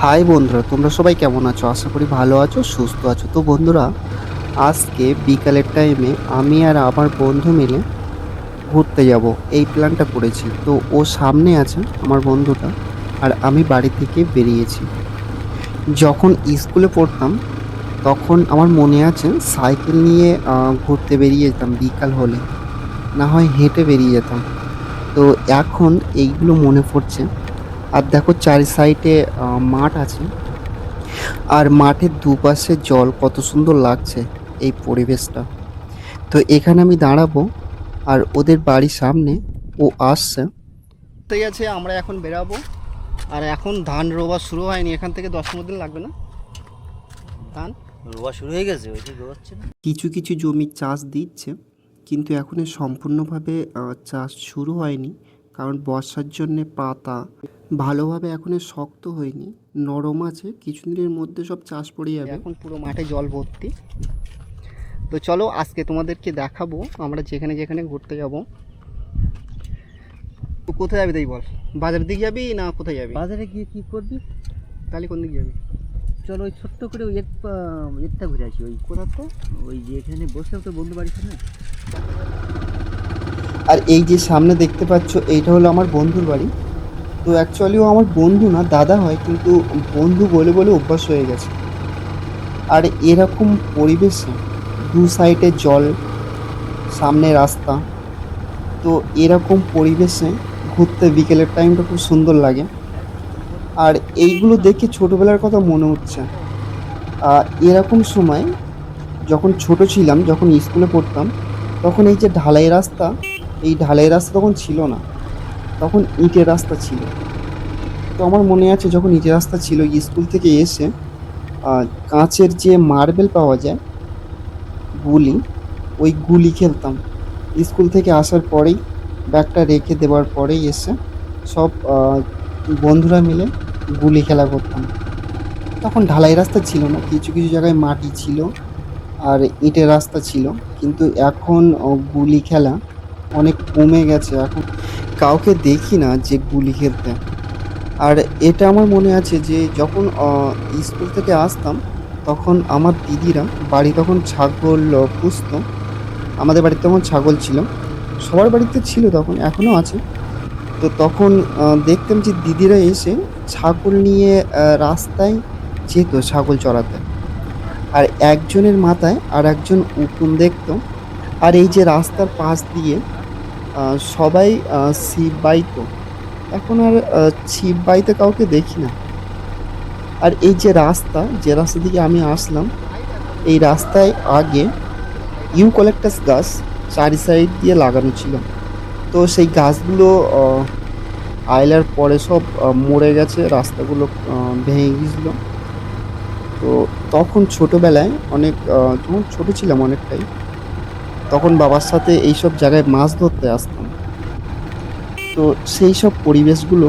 High বন্ধুরা, তোমরা সবাই কেমন আছো? আশা করি ভালো আছো, সুস্থ আছো। তো বন্ধুরা, আজকে বিকালের টাইমে আমি আর আমার বন্ধু মিলে ঘুরতে যাব এই প্ল্যানটা করেছি। তো ও সামনে আছে আমার বন্ধুটা, আর আমি বাড়ি থেকে বেরিয়েছি। যখন স্কুলে পড়তাম তখন আমার মনে আছে সাইকেল নিয়ে ঘুরতে বেরিয়ে যেতাম বিকাল হলে, না হয় হেঁটে বেরিয়ে যেতাম। তো এখন এইগুলো মনে পড়ছে। আর দেখো চারি সাইডে মাঠ আছে, আর মাঠের দুপাশে জল, কত সুন্দর লাগছে এই পরিবেশটা। তো এখানে আমি দাঁড়াবো, আর ওদের বাড়ির সামনে ও আসছে। ঠিক আছে, আমরা এখন বেরাবো। আর এখন ধান রোয়া শুরু হয়নি, এখান থেকে 10-15 দিন লাগবে না? ধান রোয়া শুরু হয়ে গেছে, ওই যে রোয়াচ্ছে না। কিছু কিছু জমি চাষ দিচ্ছে, কিন্তু এখনো সম্পূর্ণভাবে চাষ শুরু হয়নি। কারণ বর্ষার জন্যে পাতা ভালোভাবে এখনো শক্ত হয়নি, নরম আছে। কিছুদিনের মধ্যে সব চাষ পড়ে যাবে। এখন পুরো মাঠে জল ভর্তি। তো চলো আজকে তোমাদেরকে দেখাবো আমরা যেখানে যেখানে ঘুরতে যাব। তো কোথায় যাবি তাই বল? বাজারের দিকে যাবি না কোথায় যাবি? বাজারে গিয়ে কি করবি? তাহলে কোন দিকে যাবি? চলো ওই ছোট্ট করে ওই এরটা ঘুরে আসি। ওই কোথাতে? ওই যে এখানে বসে তো বন্ধু বাড়ির সামনে। আর এই যে সামনে দেখতে পাচ্ছ, এইটা হলো আমার বন্ধুর বাড়ি। তো অ্যাকচুয়ালি ও আমার বন্ধু না, দাদা হয়, কিন্তু বন্ধু বলে বলে অভ্যাস হয়ে গেছে। আর এরকম পরিবেশে দু সাইডে জল, সামনে রাস্তা, তো এরকম পরিবেশে ঘুরতে বিকেলের টাইমটা খুব সুন্দর লাগে। আর এইগুলো দেখে ছোটবেলার কথা মনে হচ্ছে। এরকম সময় যখন ছোট ছিলাম, যখন স্কুলে পড়তাম, তখন এই যে ঢালাই রাস্তা, এই ঢালাই রাস্তা তখন ছিল না, তখন ইটের রাস্তা ছিল। তো আমার মনে আছে যখন ইটের রাস্তা ছিল, স্কুল থেকে এসে কাঁচের যে মার্বেল পাওয়া যায়, গুলি, ওই গুলি খেলতাম। স্কুল থেকে আসার পরেই ব্যাগটা রেখে দেওয়ার পরেই এসে সব বন্ধুরা মিলে গুলি খেলা করতাম। তখন ঢালাই রাস্তা ছিল না, কিছু কিছু জায়গায় মাটি ছিল আর ইটের রাস্তা ছিল। কিন্তু এখন গুলি খেলা অনেক কমে গেছে, এখন কাউকে দেখি না যে গুলি খেলতে। আর এটা আমার মনে আছে যে যখন স্কুল থেকে আসতাম, তখন আমার দিদিরা বাড়ি তখন ছাগল পুষতো। আমাদের বাড়িতে তখন ছাগল ছিল, সবার বাড়িতে ছিল, তখন এখনও আছে। তো তখন দেখতাম যে দিদিরা এসে ছাগল নিয়ে রাস্তায় যেত ছাগল চড়াতে, আর একজনের মাথায় আর একজন উকুন দেখতো। আর এই যে রাস্তার পাশ দিয়ে সবাই ছিপ বাইতো। এখন আর ছিপ বাইতে কাউকে দেখি না। আর এই যে রাস্তা, যে রাস্তা দিয়ে আমি আসলাম, এই রাস্তায় আগে ইউক্যালিপটাস গাছ চারি সাইড দিয়ে লাগানো ছিল। তো সেই গাছগুলো আইলার পরে সব মরে গেছে, রাস্তাগুলো ভেঙে গেছিলো। তো তখন ছোটবেলায় অনেক, যখন ছোট ছিলাম অনেকটাই, তখন বাবার সাথে এইসব জায়গায় মাছ ধরতে আসতাম। তো সেই সব পরিবেশগুলো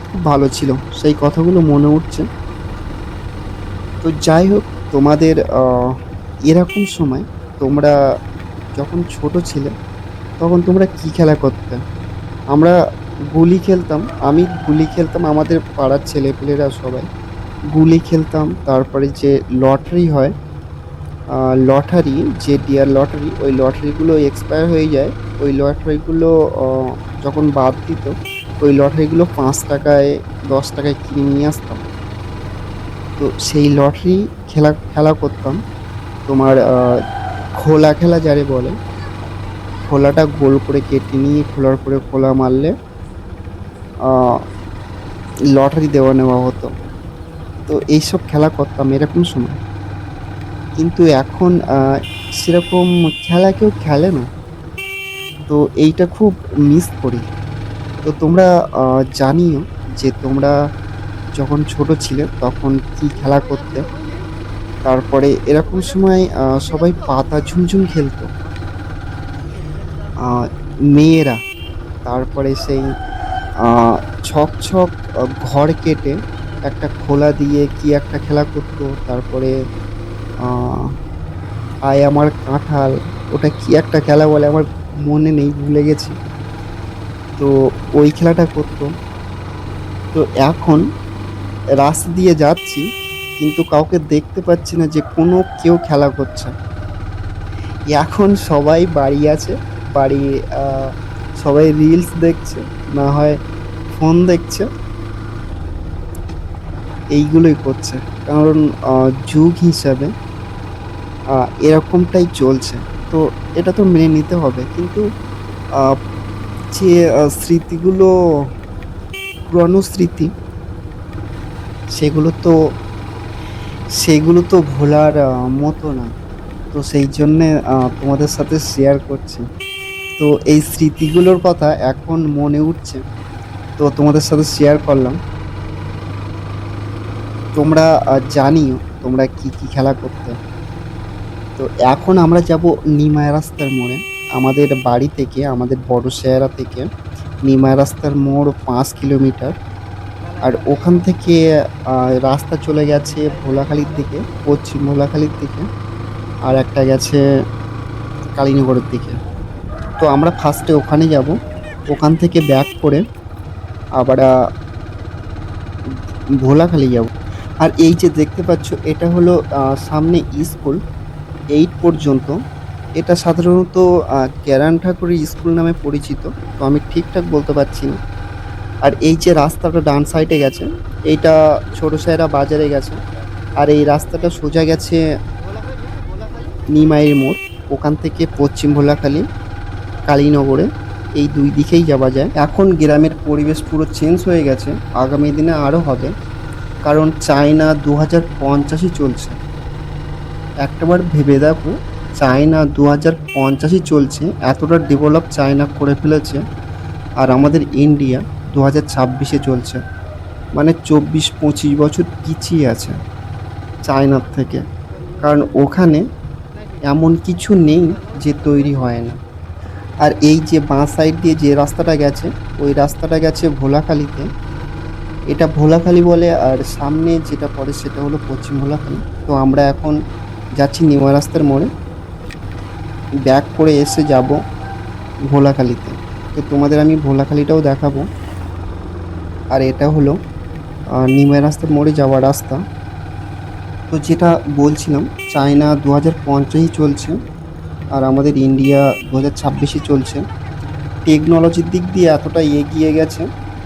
খুব ভালো ছিল, সেই কথাগুলো মনে উঠছে। তো যাই হোক, তোমাদের এরকম সময় তোমরা যখন ছোট ছিলে তখন তোমরা কি খেলা করতে? আমরা গুলি খেলতাম, আমি গুলি খেলতাম, আমাদের পাড়ার ছেলেপেলেরা সবাই গুলি খেলতাম। তারপরে যে লটারি হয়, লটারি, যে ডিয়ার লটারি, ওই লটারিগুলো এক্সপায়ার হয়ে যায়। ওই লটারিগুলো যখন বাদ দিত, ওই লটারিগুলো 5 টাকায় 10 টাকায় কিনে নিয়ে আসতাম। তো সেই লটারি খেলা খেলা করতাম। তোমার খোলা খেলা যারে বলে, খোলাটা গোল করে কেটে নিয়ে খোলার পরে খোলা মারলে লটারি দেওয়া নেওয়া হতো। তো এইসব খেলা করতাম এরকম সময়। কিন্তু এখন সেরকম খেলা কেউ খেলে না। তো এইটা খুব মিস করি। তো তোমরা জানিও যে তোমরা যখন ছোট ছিলে তখন কি খেলা করতে। তারপরে এরকম সময় সবাই পাতা ঝুমঝুম খেলতো, মেয়েরা। তারপরে সেই ছক ছক ঘর কেটে একটা খোলা দিয়ে কি একটা খেলা করতো। তারপরে আহ, আয় আমার কাঁঠাল, ওটা কি একটা খেলা বলে, আমার মনে নেই, ভুলে গেছি। তো ওই খেলাটা করতো। তো এখন রাস্তা দিয়ে যাচ্ছি, কিন্তু কাউকে দেখতে পাচ্ছি না যে কোনো কেউ খেলা করছে। এখন সবাই বাড়ি আছে, বাড়ি সবাই রিলস দেখছে, না হয় ফোন দেখছে, এইগুলোই করছে। কারণ যুগ হিসাবে এরকমটাই চলছে। তো এটা তো মেনে নিতে হবে। কিন্তু আহ, যে স্মৃতিগুলো, পুরনো স্মৃতি, সেগুলো তো সেগুলো তো ভোলার মতো না। তো সেই জন্যে তোমাদের সাথে শেয়ার করছি। তো এই স্মৃতিগুলোর কথা এখন মনে উঠছে, তো তোমাদের সাথে শেয়ার করলাম। তোমরা জানিও তোমরা কি কি খেলা করতে। তো এখন আমরা যাব নিমাই রাস্তার মোড়ে। আমাদের বাড়ি থেকে, আমাদের বড় শেয়ারা থেকে নিমাই রাস্তার মোড় 5 কিলোমিটার। আর ওখান থেকে রাস্তা চলে গেছে ভোলাখালীর দিকে, পশ্চিম ভোলাখালীর দিকে। আর একটা গেছে কালীনগরের দিকে। তো আমরা ফার্স্টে ওখানে যাব, ওখান থেকে ব্যাক করে আবার ভোলাখালী যাব। আর এই যে দেখতে পাচ্ছ, এটা হলো সামনে স্কুল, 8 পর্যন্ত। এটা সাধারণত কেরান ঠাকুরের স্কুল নামে পরিচিত, তো আমি ঠিকঠাক বলতে পারছি না। আর এই যে রাস্তাটা ডান সাইডে গেছে, এইটা ছোট সায়রা বাজারে গেছে। আর এই রাস্তাটা সোজা গেছে নিমাইয়ের মোড়, ওখান থেকে পশ্চিম ভোলাখালী, কালীনগরে, এই দুই দিকেই যাওয়া যায়। এখন গ্রামের পরিবেশ পুরো চেঞ্জ হয়ে গেছে, আগামী দিনে আরও হবে। কারণ চায়না 2050-ই চলছে। একটাবার ভেবে দেখো, চায়না 2050-ই চলছে, এতটা ডেভেলপ চায়না করে ফেলেছে। আর আমাদের ইন্ডিয়া 2026-এ চলছে। মানে 24-25 বছর পিছিয়ে আছে চায়নার থেকে। কারণ ওখানে এমন কিছু নেই যে তৈরি হয় না। আর এই যে বাঁ সাইড দিয়ে যে রাস্তাটা গেছে, ওই রাস্তাটা গেছে ভোলাখালীতে। এটা ভোলাখালী বলে, আর সামনে যেটা পড়ে সেটা হলো পশ্চিম ভোলাখালী। তো আমরা এখন যাচ্ছি নিউ রাস্তার মোড়ে, ব্যাক করে এসে যাব ভোলাখালীতে। তো তোমাদের আমি ভোলাখালীটাও দেখাবো। আর এটা হলো নিমাই রাস্তার মোড়ে যাওয়ার রাস্তা। তো যেটা বলছিলাম, চায়না 2050-ই চলছে, আর আমাদের ইন্ডিয়া 2026-এ চলছে। টেকনোলজির দিক দিয়ে এতটা এগিয়ে গেছে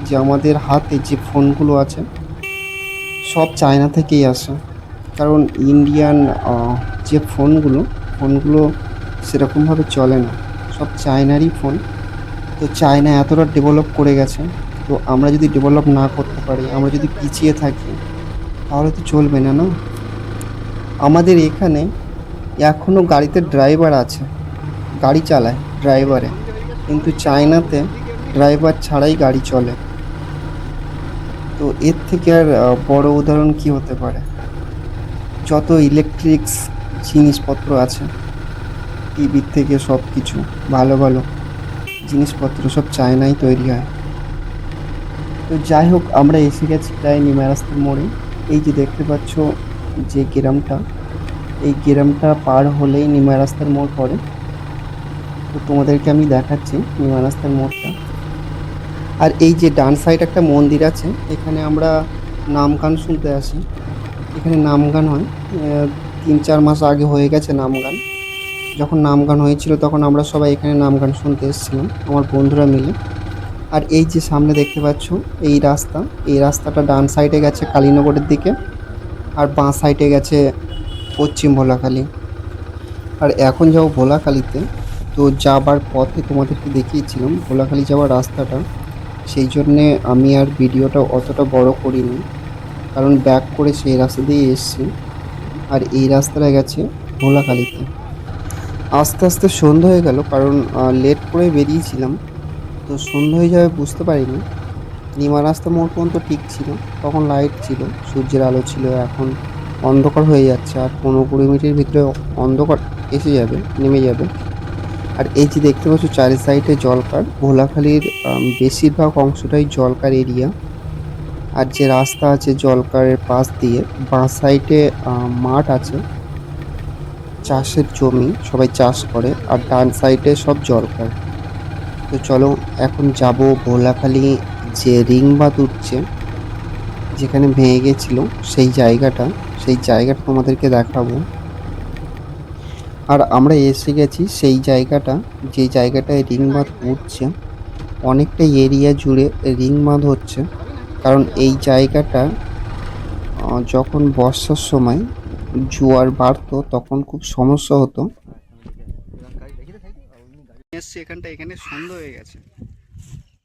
যে আমাদের হাতে যে ফোনগুলো আছে সব চায়না থেকেই আসে। কারণ ইন্ডিয়ান যে ফোনগুলো সেরকমভাবে চলে না, সব চায়নারই ফোন। তো চায়না এতটা ডেভেলপ করে গেছে, তো আমরা যদি ডেভেলপ না করতে পারি, আমরা যদি পিছিয়ে থাকি, তাহলে তো চলবে না, না? আমাদের এখানে এখনও গাড়িতে ড্রাইভার আছে, গাড়ি চালায় ড্রাইভারে। কিন্তু চায়নাতে ড্রাইভার ছাড়াই গাড়ি চলে। তো এর থেকে আর বড় উদাহরণ কি হতে পারে? যত ইলেকট্রিক্স জিনিসপত্র আছে, টিভির থেকে সব কিছু, ভালো ভালো জিনিসপত্র সব চায়নায় তৈরি হয়। তো যাই হোক, আমরা এসে গেছি প্রায় নিমাই রাস্তার মোড়ে। এই যে দেখতে পাচ্ছ যে গ্রামটা, এই গ্রামটা পার হলেই নিমাই রাস্তার মোড় পড়ে। তো তোমাদেরকে আমি দেখাচ্ছি নিমাই রাস্তার মোড়টা। আর এই যে ডান সাইড একটা মন্দির আছে, এখানে আমরা নাম গান শুনতে আসি। এখানে নাম গান হয়। 3-4 মাস আগে হয়ে গেছে নাম গান। যখন নাম গান হয়েছিল তখন আমরা সবাই এখানে নাম গান শুনতে এসেছিলাম, আমার বন্ধুরা মিলে। আর এই যে সামনে দেখতে পাচ্ছ এই রাস্তা, এই রাস্তাটা ডান সাইডে গেছে কালীনগরের দিকে, আর বাঁ সাইডে গেছে পশ্চিম ভোলাখালী। আর এখন যাবো ভোলাখালীতে। তো যাবার পথে তোমাদেরকে দেখিয়েছিলাম ভোলাখালী যাওয়ার রাস্তাটা, সেই জন্যে আমি আর ভিডিওটা অতটা বড় করিনি, কারণ ব্যাক করে সেই রাস্তা দিয়ে এসেছি। আর এই রাস্তাটা গেছে ভোলাখালীতে। আস্তে আস্তে সন্ধ্যা হয়ে গেল, কারণ লেট করে বেরিয়েছিলাম, তো সন্ধ্যা হয়ে যাবে বুঝতে পারিনি। নিমা রাস্তা মোড় পর্যন্ত ঠিক ছিল, তখন লাইট ছিল, সূর্যের আলো ছিল। এখন অন্ধকার হয়ে যাচ্ছে, আর 15-20 মিনিটের ভিতরে অন্ধকার এসে যাবে, নেমে যাবে। আর এই যে দেখতে পাচ্ছ চারি সাইডে জলকার, ভোলাখালীর বেশিরভাগ অংশটাই জলকার এরিয়া। আর যে রাস্তা আছে জলকারের পাশ দিয়ে, বাঁ সাইডে মাঠ আছে, চাষের জমি, সবাই চাষ করে। আর ডান সাইডে সব জলকার। তো চলো এখন যাব ভোলাখালী, যে রিং বাঁধ উঠছে যেখানে ভেঙে গেছিল সেই জায়গাটা তোমাদেরকে দেখাবো। আর আমরা এসে গেছি সেই জায়গাটা, যে জায়গাটায় রিং বাঁধ উঠছে। অনেকটা এরিয়া জুড়ে রিং বাঁধ হচ্ছে, কারণ এই জায়গাটা যখন বর্ষার সময় জোয়ার বাড়তো তখন খুব সমস্যা হতো। এসছি এখানে সন্ধ্যা হয়ে গেছে,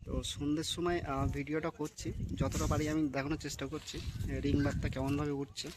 তো সন্ধ্যের সময় ভিডিওটা করছি, যতটা পারি আমি দেখানোর চেষ্টা করছি রিং বাঁধটা কেমনভাবে উঠছে।